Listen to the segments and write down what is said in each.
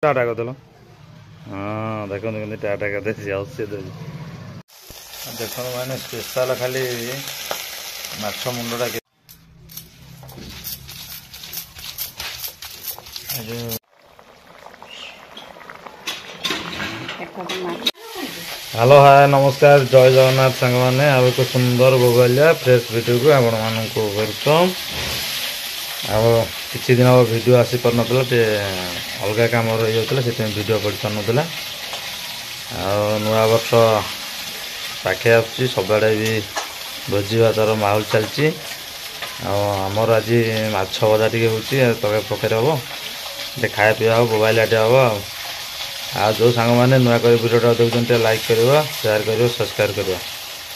टाटा करदेल हाँ देखो टाटा करदे देख मैंने स्पेशल खाली माछ मुंडा हेलो हाय नमस्कार जय जगन्नाथ सांग मैंने आ एक सुंदर बोगालिया फ्रेश वीडियो को आपण मानक वेलकम। किसी दिन हम वीडियो आसी पार नाला अलग कम रही जाता से वीडियो पड़ पार नाला नुआ वर्ष पाखे आसुची सबआड़े भी भोजी भातर माहौल चलती आमर आज माछ भजा टी हो तक पकड़ हम खाया पीवा हम मोबाइल आटे हम आ जो सांग मैंने नुआ कर वीडियो देखते लाइक कर शेयर कर सब्सक्राइब कर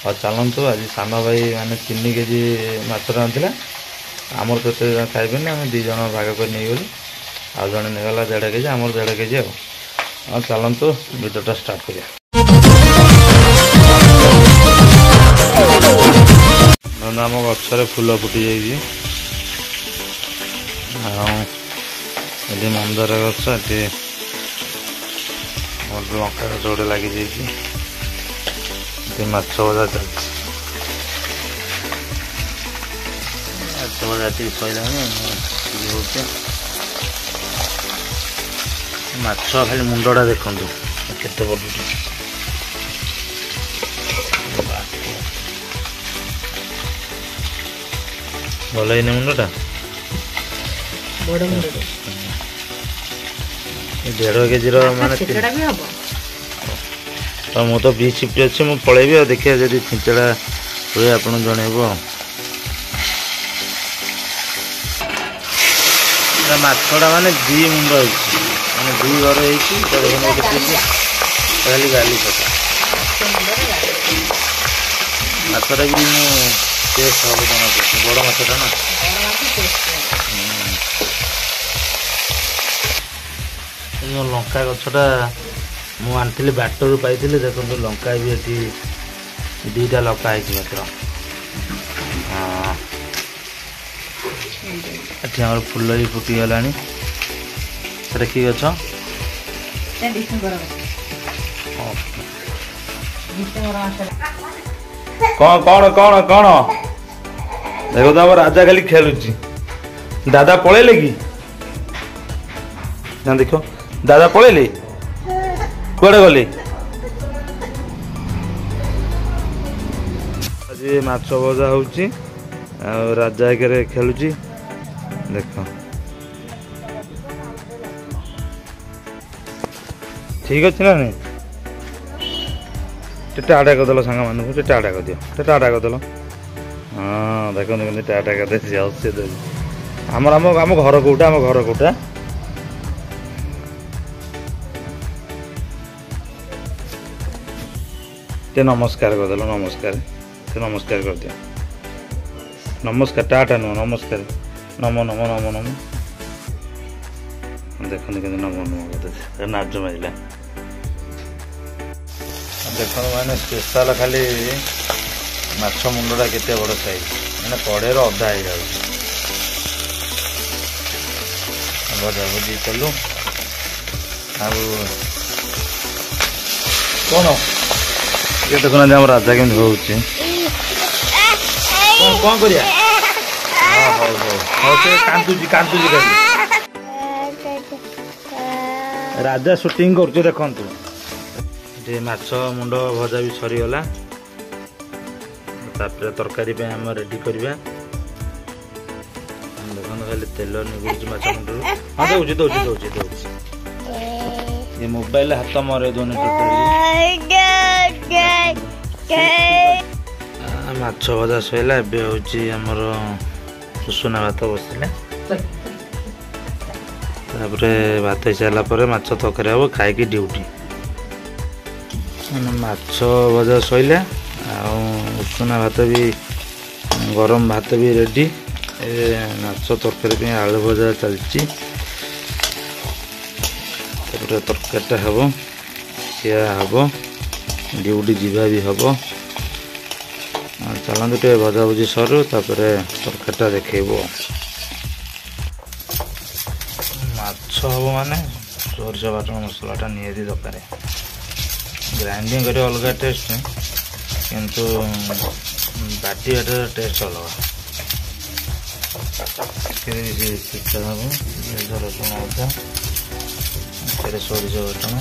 और चलतु आज सान भाई मैंने 3 केजी माछ रांधि आमर तो खाइबे आम 2 जन भाग कर नहीं गलु आ जड़े नहीं 1.5 केजी आमर 1.5 केजी आ चलतु वीडियोटा स्टार्ट करिया। आम गचर फूल फुटी जाइए मंदार गच ये लंका गच गोटे लगी जाइए माछ भजा चलती माछ भजा टी सैला माछ खाली मुंडा देखु केते बड़ भल ही मुंडा बड़ मुंडा 1.5 केजी माने तो मु तो बी शिफ्ट अच्छे मुझे पलैबी और देखिए जब छिंचड़ा हुए आप जनइब माछड़ा माने 2 मुंड माने 2 घर खाली गाली खटा माछटा भी टेस्ट हम जना बड़ माछटा ना लंका गछटा मु आनी बाटर पाई देखो लंका भी ये 2टा लंका है मात्र हाँ फुल भी फुटी गला कि गछ कौन कौन कौन कौन देखो तो हम राजा खाली खेलुची दादा पलैले कि ना देखो दादा पलैले कड़े गले आज माछ भजा होची राजा आगे खेलुची देख ठीक अच्छे ना नहीं टाटा करदेल सांग मानक टाटा कर दियो टाटा करदेल हाँ देख टाटा करदे आम आम घर कौटा आम घर कौटा ते नमस्कार करदेल नमस्कार ते नमस्कार कर दिया नमस्कार टाटा नुह नमस्कार नम नम नम नम देख नम नम कर नाच मारिला देख मैंने स्पेशल खाली माछ मुंडा केते बड़ साइज मैंने कड़े अधा हो जाए भजा भुजी कलु कौन ये देखुना आम राजा केमती होची कौन करिया कांतुची कांतुची राजा शूटिंग कर देखु माछ मुंड भजा भी सरीगला तरकारी आम रेडी करवा देखो खाली तेल निगुड़ी माछ मुंड हाँ दौची दौची दौची दौची ये मोबाइल हाथ मरे दोने टोटली माछ भजा सैला एमर उषुना भात बसला भात हो सारापर माछ तरकारी हम खाई ड्यूटी माछ भजा सैला उषुना भात भी गरम भात भी रेडी माछ तरकारी आलू भजा चलती तरकारीटा हम खिया हम ड्यूटी जीवा भी हम चलते टे भजा भुजी सरू तरकारीटा देखब माछ हम माने सोरिष बाटण मसलाटा निहाती दरकार ग्राइंडिंग कर अलग टेस्ट किंतु बाटी टेस्ट अलग पिता हम रसुण अदा सोरिष बाटण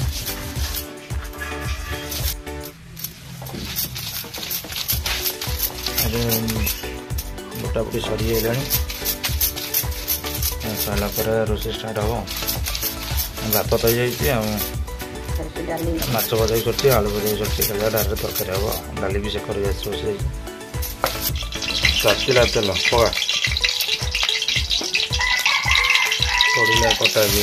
मोटामुटी सरीगला सारापर रोषे स्टार्ट हम भात तो जाइए माछ भजा भी कर आलू भजा भी कर डायरेक्ट तरकारी हम डाली भी से कर रोषे तातिला तेल पका पड़ा कटा भी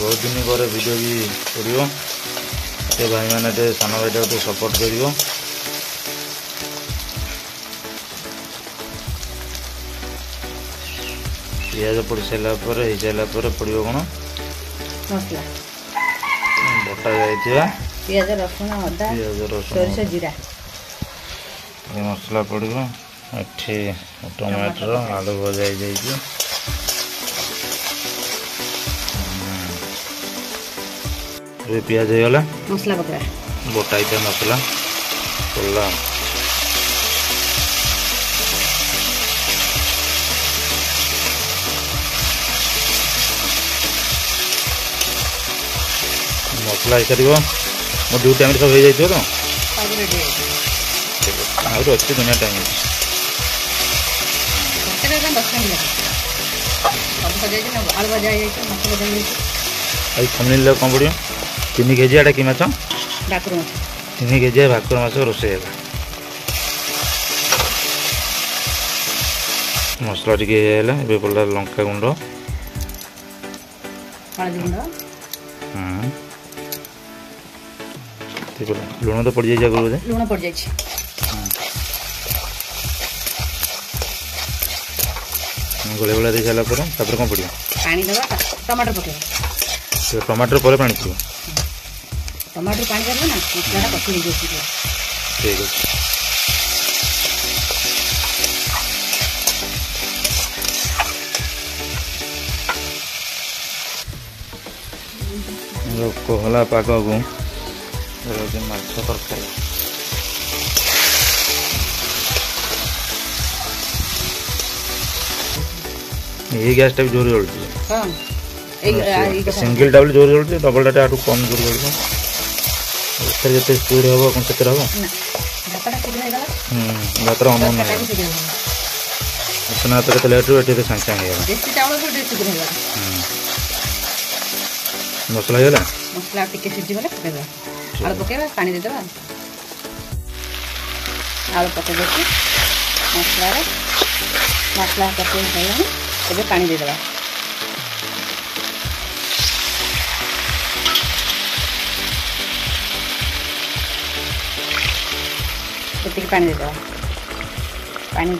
बहुत दिन पर वीडियो भी पड़ो से भाई मैंने सान भाई सपोर्ट कर पियाज पड़ सारापर हो सारापर पड़ो कौन मसला बटा जाइए पियाज रसुण अदा सोरिष जीरा मसला पड़ो ये टमाटर आलू भजा ये पियाज हो गला मसला पका बटा इतना मसला पड़ा मसला कर मो ड्यूटी टाइम सब हो जाए तो आगे अच्छी दुनिया टाइम थंबनेल कौन पड़ो 3 केजी आटा कि माछ 3 केजी भाकुर माछ रोषे मसला टी पड़ा लंका गुंड लुण तो पड़ जाए बोधे लुण पड़ जाए गोले गोला दे सारा कौन पड़ो पानी दबा टमाटर पकेबा टमाटर पर पानी थी टमाटर पानी करबे ना मसलाटा पकड़ी जाए ठीक है कोहला पाग को माछ तरकारी ये गैस भी जोर जलुची सिंगल टा जोर जलुची डबल टा कम जोर जलुची जिते स्पीड हम कौन से भातर अन उसना तो लेट रे सागे सागे मसला है मसला टिके सिझी गले पकेबा आलू पकेबा पानी दे देबा आलू पके देछि मसला पके होइला तबे पानी दे देबा एतिक पानी दे देबा पानी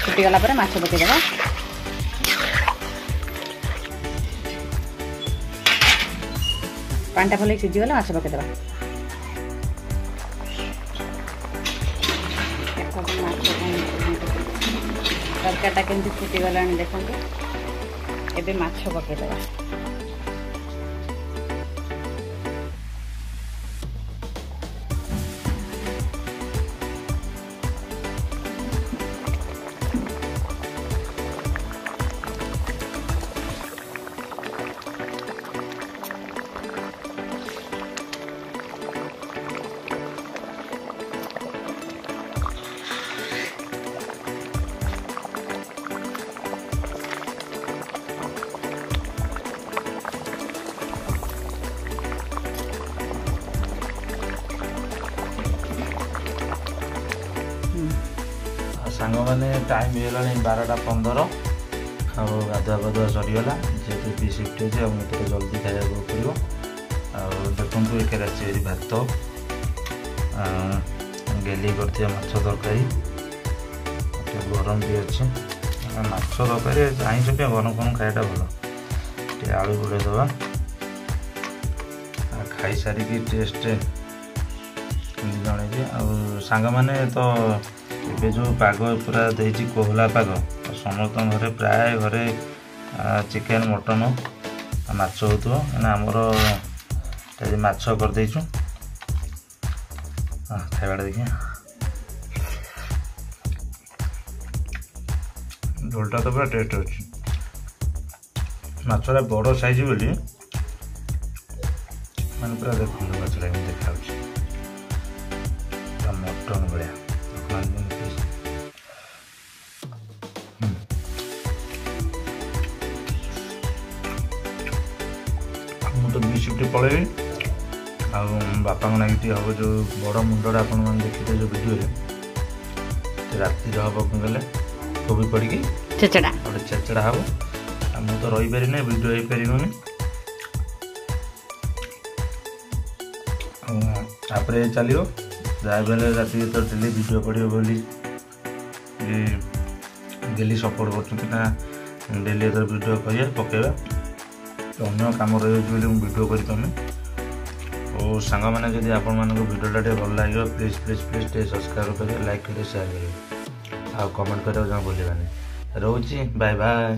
फुटी गला पर माछ पके देबा पानी भले सिझीगला माछ पकईदेवा तरकारीटा केमती फुटीगला देखते एबे माछ पकईदेवा सांग मैंने टाइम होगा 12:15 गाधुआ पाधुआ सरीगला जेहतु बी सिफ्ट अच्छे मुझे जल्दी खाया पड़ो देखु एक राशि भात गेली कर माछ तरकारी गरम भी अच्छे माछ तरकारी आईस टे गरम गरम खाया भल आलू बुड़े दबा खाई सारिकी टेस्ट जन सांग मैंने तो ये जो पाग पूरा देती कोहला पाग समस्त घरे प्राय घरे ଚିକେନ୍ ମଟନ୍ ମାଛ ହେଉଥିବ କାହିଁକିନା ଆମର ମାଛ କରିଦେଇଛୁ। ଖାଇବାଟା ଦେଖିଆ ଝୋଲଟା ତ ପୁରା ଟେଷ୍ଟ ଅଛି। ମାଛଟା ବଡ଼ ସାଇଜ୍ ବୋଲି ମାନେ ପୁରା ଦେଖନ୍ତୁ ମାଛଟା ଏମିତି ଦେଖାଯାଉଛି ପୁରା ମଟନ୍ ଭଳିଆ। ମୁଁ ତ ବି ସିଫ୍ଟ ପଳେଇବି ଆଉ ବାପାଙ୍କ ଲାଗି ଟିକେ ହେବ ଯେଉଁ ବଡ଼ ମୁଣ୍ଡଟା ଆପଣମାନେ ଦେଖିଥିଲେ ଯେଉଁ ଭିଡ଼ିଓରେ ରାତିରେ ହେବ କ'ଣ କହିଲେ କୋବି ପଡ଼ିକି ଛେଚଡ଼ା ଗୋଟେ ଛେଚଡ଼ା ହେବ। ଆଉ ମୁଁ ତ ରହିପାରିନି ଭିଡ଼ିଓ ହେଇପାରିବନି। ତାପରେ ଚାଲିବ ଯାହା ବି ହେଲେ ରାତିରେ ତ ଡେଲି ଭିଡ଼ିଓ ପଡ଼ିବ ବୋଲି ଡେଲି ସପୋର୍ଟ କରୁଛନ୍ତି ନା ଡେଲି ଏଥର ଭିଡ଼ିଓ କରିବା ପକାଇବା। ଅନ୍ୟ କାମ ରହିଯାଉଛି ବୋଲି ମୁଁ ଭିଡ଼ିଓ କରିପାରୁନି। ଓ ସାଙ୍ଗମାନେ ଯଦି ଆପଣମାନଙ୍କୁ ଭିଡ଼ିଓଟା ଟିକେ ଭଲ ଲାଗିବ ପ୍ଲିଜ୍ ଟିକେ ସବସ୍କ୍ରାଇବ୍ କରିବେ, ଲାଇକ୍ କରିବେ, ସେୟାର କରିବେ ଆଉ କମେଣ୍ଟ କରିବାକୁ ଜମା ଭୁଲିବାନି। ରହୁଛି ବାଏ ବାଏ।